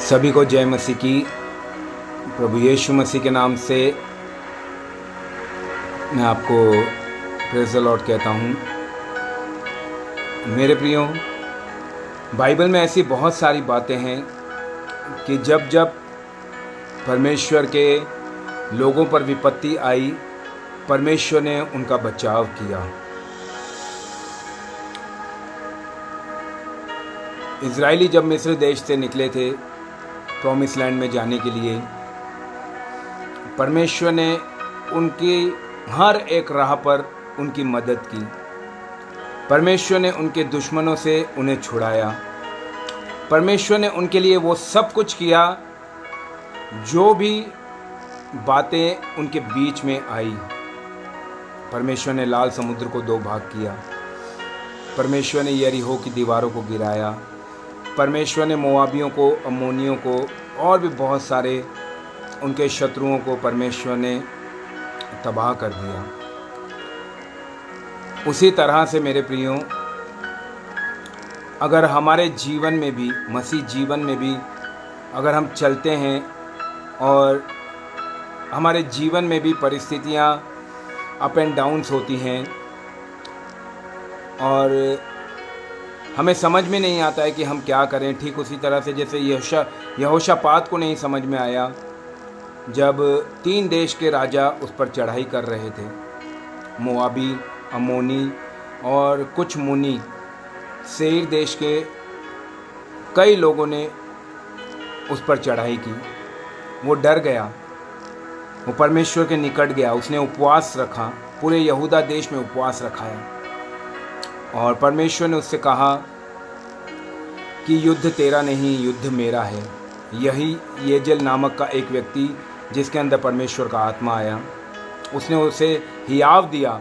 सभी को जय मसीह की। प्रभु यीशु मसीह के नाम से मैं आपको प्रेज़ द लॉर्ड कहता हूँ। मेरे प्रियो, बाइबल में ऐसी बहुत सारी बातें हैं कि जब जब परमेश्वर के लोगों पर विपत्ति आई, परमेश्वर ने उनका बचाव किया। इज़राइली जब मिस्र देश से निकले थे प्रॉमिस लैंड में जाने के लिए, परमेश्वर ने उनकी हर एक राह पर उनकी मदद की। परमेश्वर ने उनके दुश्मनों से उन्हें छुड़ाया। परमेश्वर ने उनके लिए वो सब कुछ किया जो भी बातें उनके बीच में आई। परमेश्वर ने लाल समुद्र को 2 भाग किया। परमेश्वर ने यरीहो की दीवारों को गिराया। परमेश्वर ने मोआबियों को, अम्मोनियों को और भी बहुत सारे उनके शत्रुओं को परमेश्वर ने तबाह कर दिया। उसी तरह से मेरे प्रियो, अगर हमारे जीवन में भी, मसीह जीवन में भी अगर हम चलते हैं और हमारे जीवन में भी परिस्थितियां अप एंड डाउन्स होती हैं और हमें समझ में नहीं आता है कि हम क्या करें, ठीक उसी तरह से जैसे यहोशापात को नहीं समझ में आया जब 3 देश के राजा उस पर चढ़ाई कर रहे थे, मोआबी, अम्मोनी और कुछ मुनी। सेईर देश के कई लोगों ने उस पर चढ़ाई की। वो डर गया, वो परमेश्वर के निकट गया, उसने उपवास रखा, पूरे यहूदा देश में उपवास रखाया और परमेश्वर ने उससे कहा कि युद्ध तेरा नहीं, युद्ध मेरा है। यही येजेल नामक का एक व्यक्ति जिसके अंदर परमेश्वर का आत्मा आया, उसने उसे हियाव दिया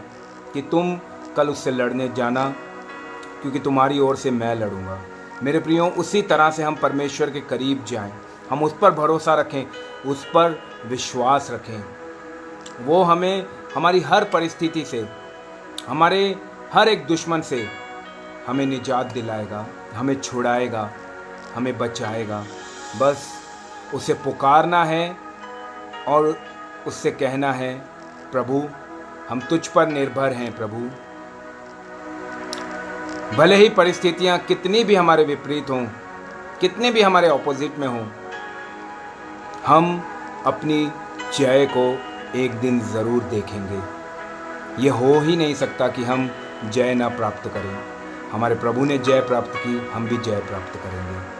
कि तुम कल उससे लड़ने जाना, क्योंकि तुम्हारी ओर से मैं लड़ूंगा। मेरे प्रियो, उसी तरह से हम परमेश्वर के करीब जाएं, हम उस पर भरोसा रखें, उस पर विश्वास रखें। वो हमें हमारी हर परिस्थिति से, हमारे हर एक दुश्मन से हमें निजात दिलाएगा, हमें छुड़ाएगा, हमें बचाएगा। बस उसे पुकारना है और उससे कहना है, प्रभु हम तुझ पर निर्भर हैं। प्रभु, भले ही परिस्थितियां कितनी भी हमारे विपरीत हों, कितने भी हमारे ऑपोजिट में हों, हम अपनी जय को एक दिन ज़रूर देखेंगे। ये हो ही नहीं सकता कि हम जय ना प्राप्त करें। हमारे प्रभु ने जय प्राप्त की, हम भी जय प्राप्त करेंगे।